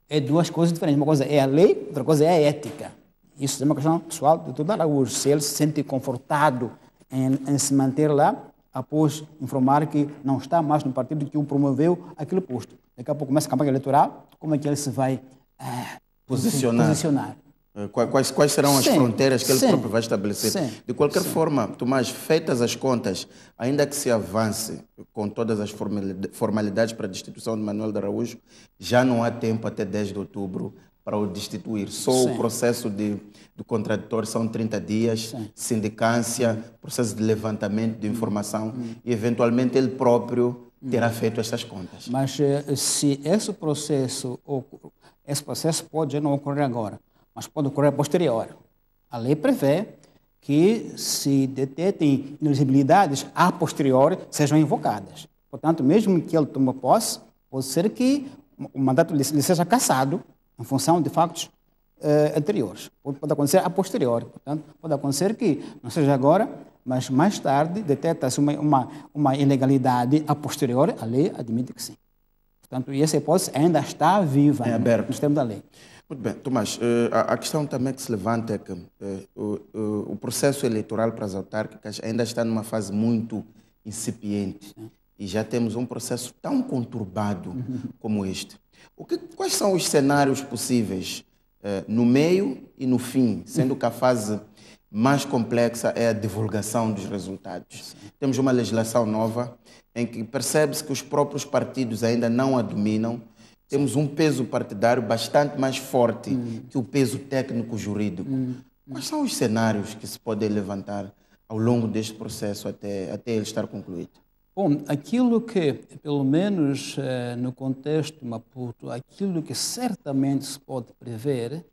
é duas coisas diferentes. Uma coisa é a lei, outra coisa é a ética. Isso é uma questão pessoal do Dr. Araújo. Se ele se sente confortado em se manter lá, após informar que não está mais no partido que o promoveu aquele posto. Daqui a pouco começa a campanha eleitoral, como é que ele se vai posicionar? Quais serão as fronteiras que ele próprio vai estabelecer? De qualquer forma, Tomás, feitas as contas, ainda que se avance com todas as formalidades para a destituição de Manuel de Araújo, já não há tempo até 10 de outubro para o destituir. Só o processo do contraditório são 30 dias, sindicância, processo de levantamento de informação e, eventualmente, ele próprio terá feito estas contas. Mas se esse processo pode não ocorrer agora, mas pode ocorrer posterior. A lei prevê que se detectem inelegibilidades a posteriori sejam invocadas. Portanto, mesmo que ele tome posse, pode ser que o mandato lhe seja cassado em função de factos anteriores. Pode acontecer a posteriori. Portanto, pode acontecer que não seja agora, mas mais tarde detecta-se uma ilegalidade a posteriori, a lei admite que sim. Portanto, essa hipótese ainda está viva no sistema da lei. Muito bem, Tomás, a questão também que se levanta é que o processo eleitoral para as autárquicas ainda está numa fase muito incipiente e já temos um processo tão conturbado como este. Quais são os cenários possíveis no meio e no fim, sendo que a fase mais complexa é a divulgação dos resultados? Temos uma legislação nova em que percebe-se que os próprios partidos ainda não a dominam. Temos um peso partidário bastante mais forte que o peso técnico-jurídico. Quais são os cenários que se podem levantar ao longo deste processo até ele estar concluído? Bom, aquilo que, pelo menos no contexto de Maputo, aquilo que certamente se pode prever,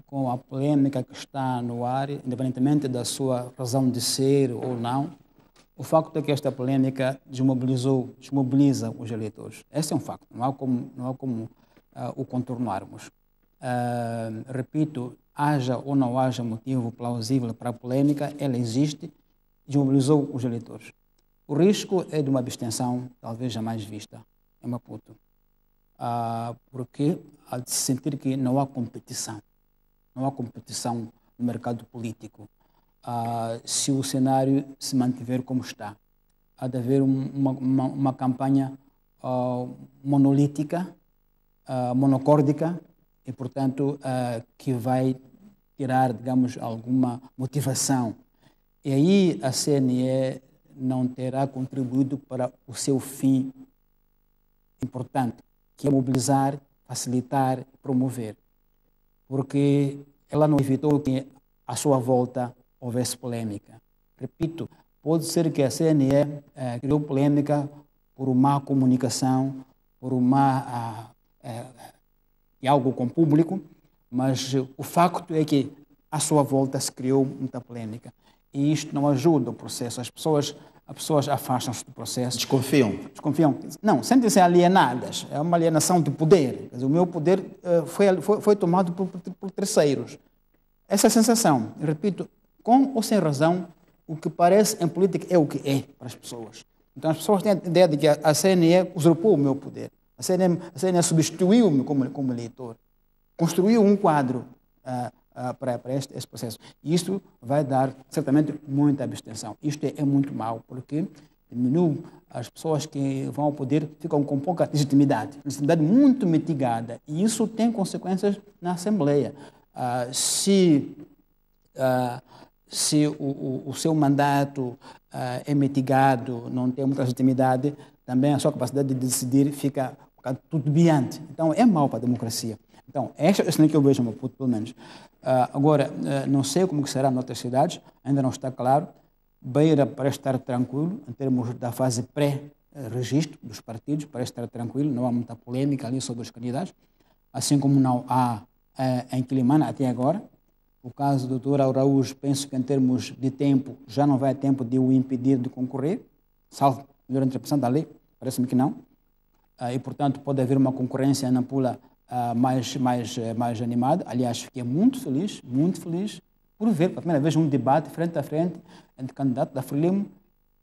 com a polêmica que está no ar, independentemente da sua razão de ser ou não, o facto é que esta polêmica desmobiliza os eleitores. Esse é um facto, não há como o contornarmos. Repito, haja ou não haja motivo plausível para a polêmica, ela existe, desmobilizou os eleitores. O risco é de uma abstenção talvez jamais vista em Maputo, porque há de se sentir que não há competição no mercado político. Se o cenário se mantiver como está, há de haver uma campanha monolítica, monocórdica e, portanto, que vai tirar, digamos, alguma motivação. E aí a CNE não terá contribuído para o seu fim importante, que é mobilizar, facilitar, promover. porque ela não evitou que à sua volta houvesse polêmica. Repito, pode ser que a CNE criou polêmica por má comunicação, por algo com o público, mas o facto é que à sua volta se criou muita polêmica. E isto não ajuda o processo. As pessoas afastam-se do processo. Desconfiam. Não, sentem-se alienadas. É uma alienação de poder. Quer dizer, o meu poder foi tomado por terceiros. Essa é a sensação. Eu repito, com ou sem razão, o que parece em política é o que é para as pessoas. Então as pessoas têm a ideia de que a CNE usurpou o meu poder. A CNE substituiu-me como eleitor. Construiu um quadro para este processo. E isto vai dar, certamente, muita abstenção. Isto é muito mau, porque diminui as pessoas que vão ao poder, ficam com pouca legitimidade muito mitigada. E isso tem consequências na Assembleia. Se o seu mandato é mitigado, não tem muita legitimidade, também a sua capacidade de decidir fica titubeante. Então, é mau para a democracia. Então, esta é a que eu vejo, pelo menos. Agora, não sei como será em outras cidades, ainda não está claro. Beira parece estar tranquilo, em termos da fase pré-registro dos partidos, parece estar tranquilo, não há muita polêmica ali sobre os candidatos, assim como não há em Quilimana até agora. O caso do Dr. Araújo, penso que em termos de tempo, já não vai ter tempo de o impedir de concorrer, salvo melhor interpretação da lei, parece-me que não. E, portanto, pode haver uma concorrência na Nampula mais animada. Aliás, fiquei muito feliz por ver, pela primeira vez, um debate frente a frente entre o candidato da Frelimo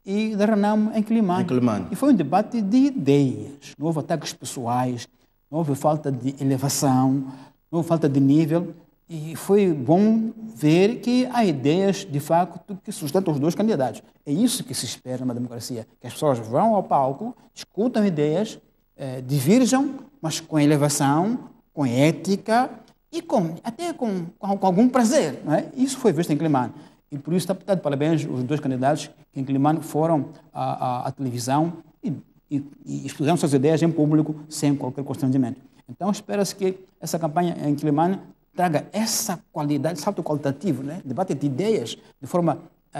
e da Renamo em Quilimana. E foi um debate de ideias. Não houve ataques pessoais, não houve falta de elevação, não houve falta de nível. E foi bom ver que há ideias, de facto, que sustentam os dois candidatos. É isso que se espera numa democracia, que as pessoas vão ao palco, discutam ideias, divirjam, mas com elevação, com ética e até com algum prazer. Não é? Isso foi visto em Quilimana. E por isso está de parabéns os dois candidatos que em Quilimana foram à televisão e expuseram suas ideias em público sem qualquer constrangimento. Então espera-se que essa campanha em Quilimana traga essa qualidade, salto qualitativo, né? Debate de ideias de forma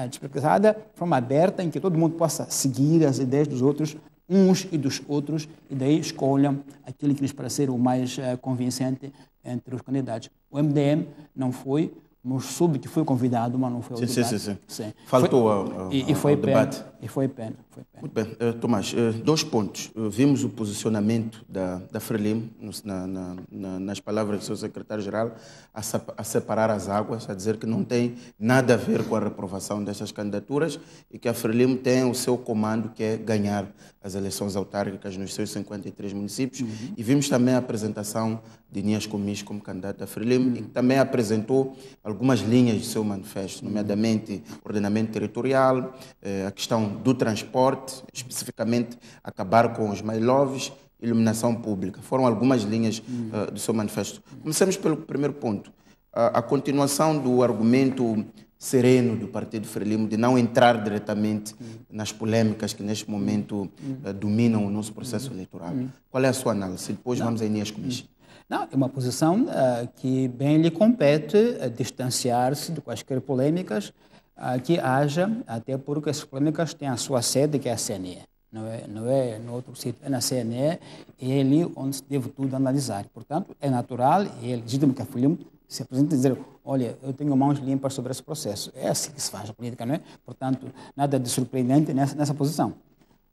despreocupada, de forma aberta, em que todo mundo possa seguir as ideias dos outros, uns e dos outros, e daí escolham aquele que lhes parecer o mais convincente entre os candidatos. O MDM não foi, mas soube que foi convidado, mas não foi ao debate. Sim. Faltou ao debate. E foi pena. Muito bem. Tomás, 2 pontos. Vimos o posicionamento da Frelimo, nas palavras do seu secretário-geral, a separar as águas, a dizer que não tem nada a ver com a reprovação destas candidaturas e que a Frelimo tem o seu comando, que é ganhar as eleições autárquicas nos seus 53 municípios. E vimos também a apresentação de Nias Comis como candidato da Frelimo e que também apresentou algumas linhas do seu manifesto, nomeadamente ordenamento territorial, a questão do transporte, especificamente acabar com os mailoves, iluminação pública. Foram algumas linhas do seu manifesto. Comecemos pelo primeiro ponto, a continuação do argumento sereno do Partido Frelimo de não entrar diretamente nas polêmicas que neste momento dominam o nosso processo eleitoral. Qual é a sua análise? Depois vamos a Nias Comis. Não, é uma posição que bem lhe compete distanciar-se de quaisquer polêmicas que haja, até porque essas polêmicas têm a sua sede, que é a CNE. Não é no outro sítio, é na CNE, e é ali onde se deve tudo analisar. Portanto, é natural e é legítimo que a Frelimo se apresente e dizer: olha, eu tenho mãos limpas sobre esse processo. É assim que se faz a política, não é? Portanto, nada de surpreendente nessa posição.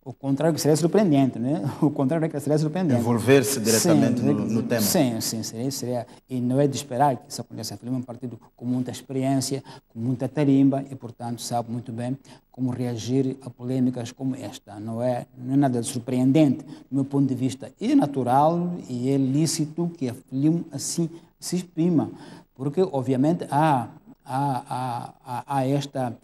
O contrário que seria surpreendente, né? O contrário é que seria surpreendente. Envolver-se diretamente no tema. Sim, seria. E não é de esperar que isso aconteça. A Frelimo é um partido com muita experiência, com muita tarimba e, portanto, sabe muito bem como reagir a polêmicas como esta. Não é nada de surpreendente, do meu ponto de vista. É natural e é lícito que a Frelimo assim se exprima, porque, obviamente, há esta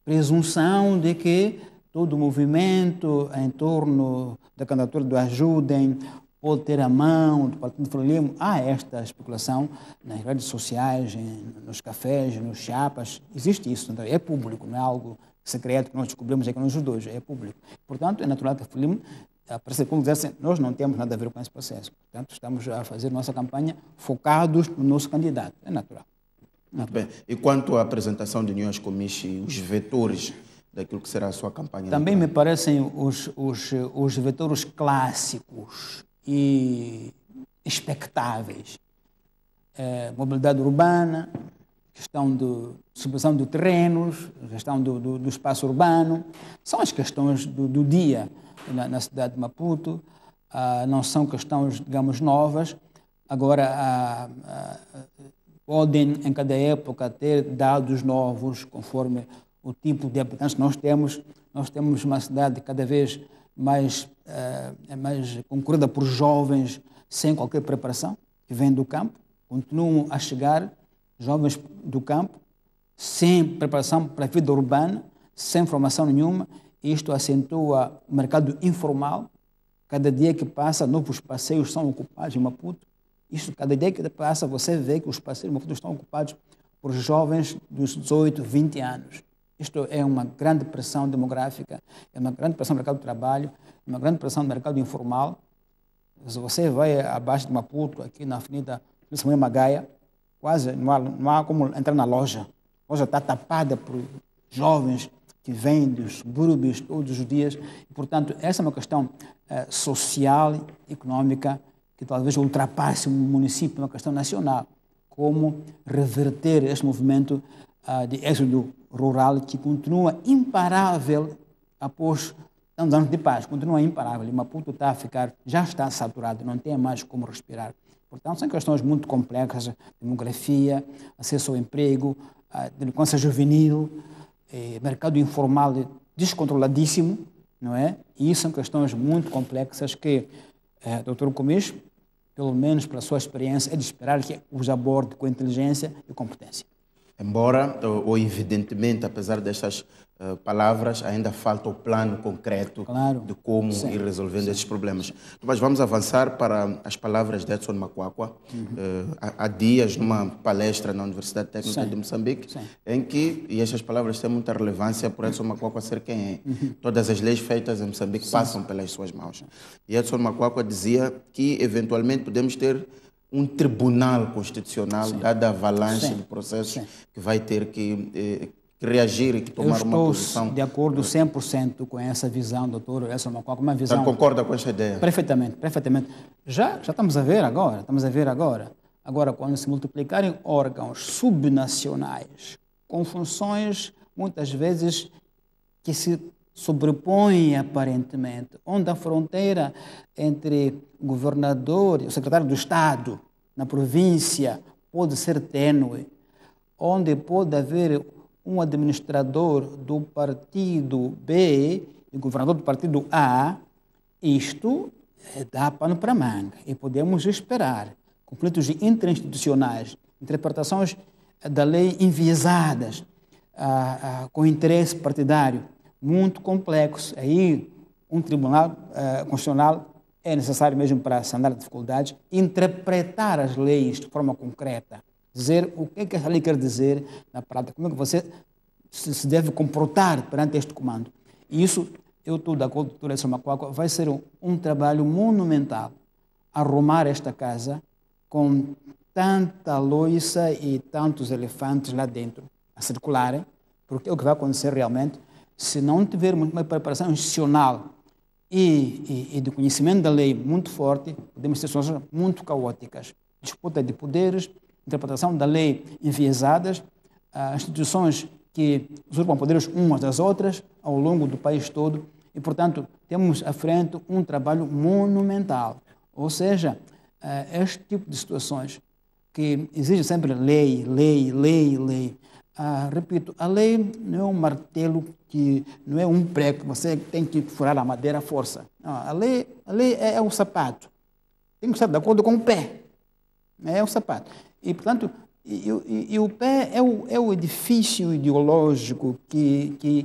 presunção de que todo o movimento em torno da candidatura do Ajudem pode ter a mão do Partido Frelimo. Há esta especulação nas redes sociais, nos cafés, nos chapas. Existe isso, então é público, não é algo secreto que nós descobrimos aqui nos dois, é público. Portanto, é natural que a Frelimo parece como dizer assim, nós não temos nada a ver com esse processo. Portanto, estamos a fazer nossa campanha focados no nosso candidato. É natural. Muito bem. E quanto à apresentação de Nhões Comiche, os vetores daquilo que será a sua campanha? Também me parecem os vetores clássicos e expectáveis. Mobilidade urbana, questão de distribuição de terrenos, questão do espaço urbano, são as questões do dia na cidade de Maputo, não são questões, digamos, novas. Agora, podem, em cada época, ter dados novos, conforme o tipo de habitantes que nós temos. Nós temos uma cidade cada vez mais concorrida por jovens sem qualquer preparação, que vêm do campo, continuam a chegar jovens do campo, sem preparação para a vida urbana, sem formação nenhuma. Isto acentua o mercado informal. Cada dia que passa, novos passeios são ocupados em Maputo. Isto, cada dia que passa, você vê que os passeios em Maputo estão ocupados por jovens dos 18, 20 anos. Isto é uma grande pressão demográfica, é uma grande pressão no mercado do trabalho, é uma grande pressão no mercado informal. Se você vai abaixo de Maputo, aqui na Avenida Samuel Magaia, quase não há como entrar na loja. A loja está tapada por jovens que vêm dos subúrbios todos os dias. E, portanto, essa é uma questão social, econômica, que talvez ultrapasse o município, uma questão nacional. Como reverter este movimento de êxodo rural que continua imparável após tantos anos de paz, continua imparável. E Maputo já está saturado, não tem mais como respirar. Portanto, são questões muito complexas, demografia, acesso ao emprego, delinquência juvenil, mercado informal descontroladíssimo, não é? E isso são questões muito complexas que o Dr. Comiche, pelo menos pela sua experiência, é de esperar que os aborde com inteligência e competência. Embora, ou evidentemente, apesar destas palavras, ainda falta o plano concreto de como ir resolvendo esses problemas. Mas vamos avançar para as palavras de Edson Macuacua. Há dias, numa palestra na Universidade Técnica de Moçambique, em que, e estas palavras têm muita relevância por Edson Macuacua ser quem é. Todas as leis feitas em Moçambique passam pelas suas mãos. E Edson Macuacua dizia que, eventualmente, podemos ter um tribunal constitucional, dada a avalanche de processos que vai ter que reagir e que tomar uma posição. Eu estou de acordo 100% com essa visão, doutor Edson Macuacua, uma visão... Então, concorda com esta ideia? Perfeitamente, perfeitamente. Já estamos a ver agora, Agora, quando se multiplicarem órgãos subnacionais com funções, muitas vezes, que se sobrepõem aparentemente, onde a fronteira entre o governador e o secretário do Estado na província pode ser tênue, onde pode haver um administrador do partido B e governador do partido A, isto dá pano para manga e podemos esperar conflitos interinstitucionais, interpretações da lei enviesadas, com interesse partidário muito complexo. Aí um tribunal constitucional é necessário mesmo para sanar dificuldades, interpretar as leis de forma concreta, dizer o que essa lei quer dizer na prática, como é que você se deve comportar perante este comando. E isso, eu estou de acordo com o Edson Macuacua, vai ser um trabalho monumental arrumar esta casa com tanta loiça e tantos elefantes lá dentro a circularem, porque é o que vai acontecer realmente se não tivermos uma preparação institucional e de conhecimento da lei muito forte. Podemos ter situações muito caóticas, disputa de poderes, interpretação da lei enviesadas, instituições que usurpam poderes umas das outras ao longo do país todo e, portanto, temos à frente um trabalho monumental. Ou seja, este tipo de situações que exigem sempre lei. Repito, a lei não é um martelo, não é um prego que você tem que furar a madeira à força. Não, a lei é um sapato. Tem que estar de acordo com o pé. É um sapato. E, portanto, o pé é o edifício ideológico que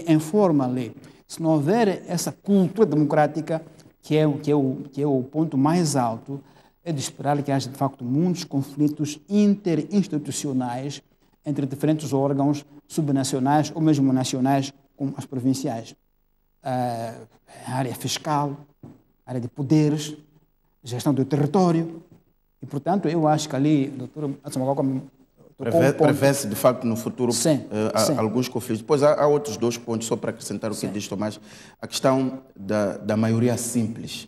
informa a lei. Se não houver essa cultura democrática, que é o ponto mais alto, é de esperar que haja, de facto, muitos conflitos interinstitucionais entre diferentes órgãos subnacionais ou mesmo nacionais, como as provinciais. área fiscal, área de poderes, gestão do território. E, portanto, eu acho que ali, doutor prevê-se, de facto, no futuro sim. alguns conflitos. Depois há outros dois pontos, só para acrescentar o que diz Tomás. A questão da maioria simples,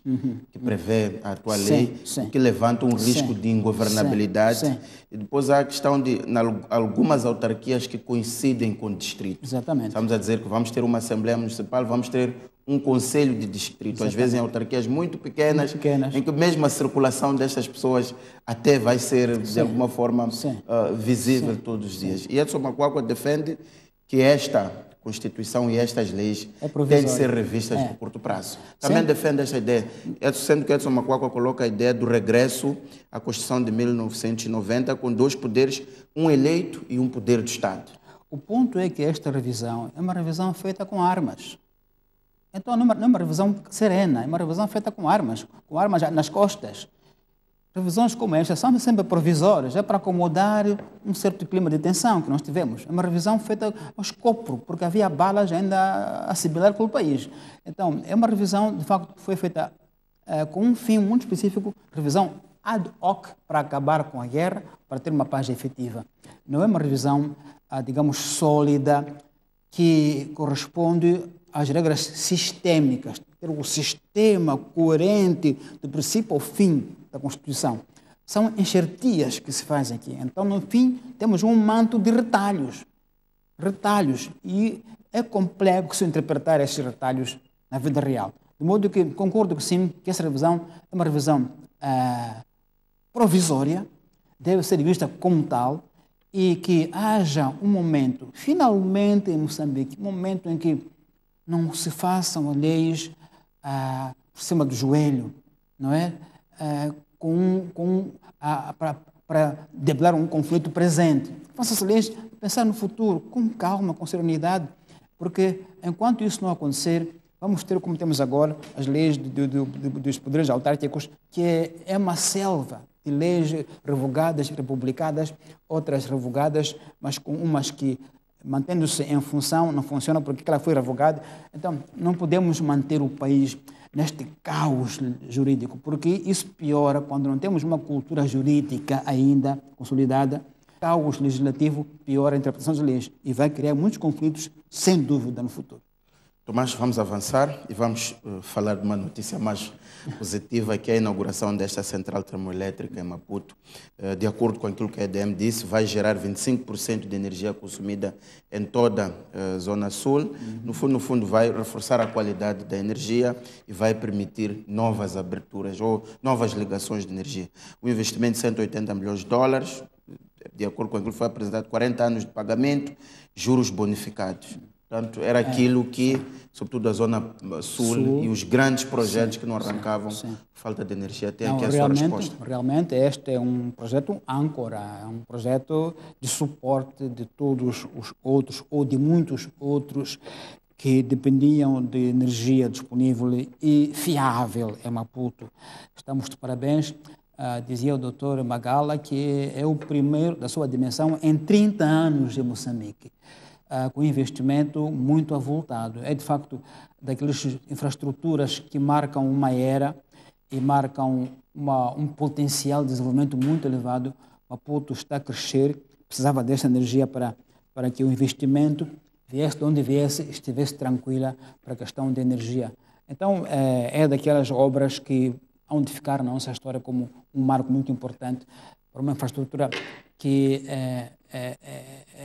que prevê a atual lei, que levanta um risco de ingovernabilidade. E depois há a questão de algumas autarquias que coincidem com distritos. Exatamente. Estamos a dizer que vamos ter uma Assembleia Municipal, vamos ter um conselho de distrito, às vezes em autarquias muito pequenas, em que mesmo a circulação destas pessoas até vai ser, de alguma forma, visível todos os dias. E Edson Macuacua defende que esta Constituição e estas leis têm de ser revistas no curto prazo. Também defende esta ideia, sendo que Edson Macuacua coloca a ideia do regresso à Constituição de 1990, com dois poderes, um eleito e um poder do Estado. O ponto é que esta revisão é uma revisão feita com armas. Então, não é uma revisão serena, é uma revisão feita com armas nas costas. Revisões como esta são sempre provisórias, é para acomodar um certo clima de tensão que nós tivemos. É uma revisão feita ao escopo, porque havia balas ainda a sibilar pelo país. Então, é uma revisão, de facto, que foi feita com um fim muito específico, revisão ad hoc para acabar com a guerra, para ter uma paz efetiva. Não é uma revisão, digamos, sólida, que corresponde às regras sistêmicas, ter um sistema coerente do princípio ao fim da Constituição. São enxertias que se fazem aqui. Então, no fim, temos um manto de retalhos. E é complexo interpretar esses retalhos na vida real. De modo que concordo que sim, que essa revisão é uma revisão provisória, deve ser vista como tal, e que haja um momento, finalmente em Moçambique, um momento em que não se façam leis por cima do joelho, não é? Para debelar um conflito presente. Faça-se leis, pensar no futuro, com calma, com serenidade, porque enquanto isso não acontecer, vamos ter, como temos agora, as leis dos poderes autárquicos, que é uma selva de leis revogadas, republicadas, outras revogadas, mas com umas que, mantendo-se em função, não funciona porque ela foi revogada. Então, não podemos manter o país neste caos jurídico, porque isso piora quando não temos uma cultura jurídica ainda consolidada. Caos legislativo piora a interpretação das leis e vai criar muitos conflitos, sem dúvida, no futuro. Tomás, vamos avançar e vamos falar de uma notícia mais positiva, que é a inauguração desta central termoelétrica em Maputo. De acordo com aquilo que a EDM disse, vai gerar 25% de energia consumida em toda a Zona Sul. No fundo, vai reforçar a qualidade da energia e vai permitir novas aberturas ou novas ligações de energia. O investimento de 180 milhões de dólares, de acordo com aquilo que foi apresentado, 40 anos de pagamento, juros bonificados. Portanto, era aquilo que, sobretudo a Zona Sul e os grandes projetos que não arrancavam, falta de energia, tem aqui a sua resposta. Realmente, este é um projeto âncora, é um projeto de suporte de todos os outros, ou de muitos outros, que dependiam de energia disponível e fiável em Maputo. Estamos de parabéns. Dizia o doutor Magala que é o primeiro da sua dimensão em 30 anos de Moçambique. Com investimento muito avultado. É, de facto, daquelas infraestruturas que marcam uma era e marcam um potencial de desenvolvimento muito elevado. Maputo está a crescer, precisava desta energia para que o investimento viesse de onde viesse, estivesse tranquila para a questão de energia. Então, é daquelas obras que hão de ficar na nossa história como um marco muito importante para uma infraestrutura que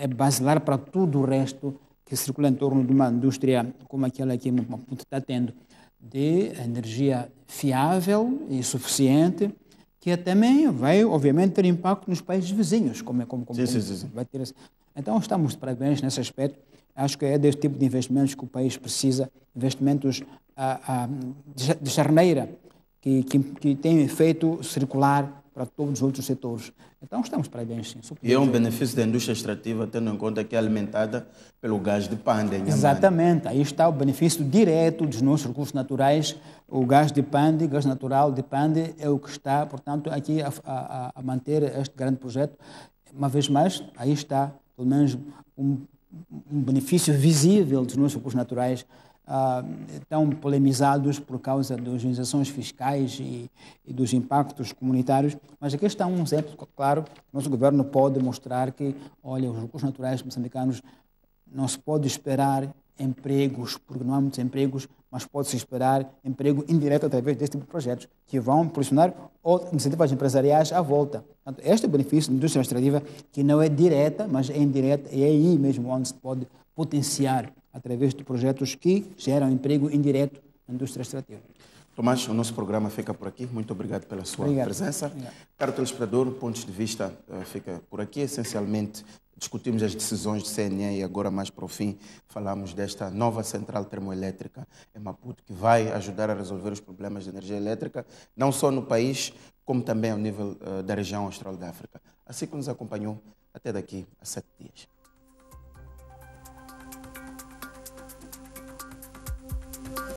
é basilar para tudo o resto que circula em torno de uma indústria como aquela que Maputo está tendo, de energia fiável e suficiente, que também vai, obviamente, ter impacto nos países vizinhos. Sim. Vai ter. Então, estamos de parabéns nesse aspecto. Acho que é deste tipo de investimentos que o país precisa, investimentos de charneira, que têm efeito circular para todos os outros setores. Então, estamos de parabéns, sim. E é um benefício da indústria extrativa, tendo em conta que é alimentada pelo gás de Pande. Exatamente. Aí está o benefício direto dos nossos recursos naturais. O gás de Pande, gás natural de Pande, é o que está, portanto, aqui a manter este grande projeto. Uma vez mais, aí está, pelo menos, um benefício visível dos nossos recursos naturais tão polemizados por causa das isenções fiscais e dos impactos comunitários, mas aqui está um exemplo claro. Nosso governo pode mostrar que, olha, os recursos naturais moçambicanos não se pode esperar empregos, porque não há muitos empregos, mas pode-se esperar emprego indireto através deste tipo de projetos, que vão proporcionar iniciativas empresariais à volta. Portanto, este é o benefício da indústria extrativa, que não é direta, mas é indireta, e é aí mesmo onde se pode potenciar através de projetos que geram emprego indireto na indústria extrativa. Tomás, o nosso programa fica por aqui. Muito obrigado pela sua presença. Obrigado. Caro telespectador, pontos de vista fica por aqui. Essencialmente, discutimos as decisões do CNE e agora, mais para o fim, falamos desta nova central termoelétrica em Maputo, que vai ajudar a resolver os problemas de energia elétrica, não só no país, como também ao nível da região austral da África. Assim que nos acompanhou, até daqui a 7 dias.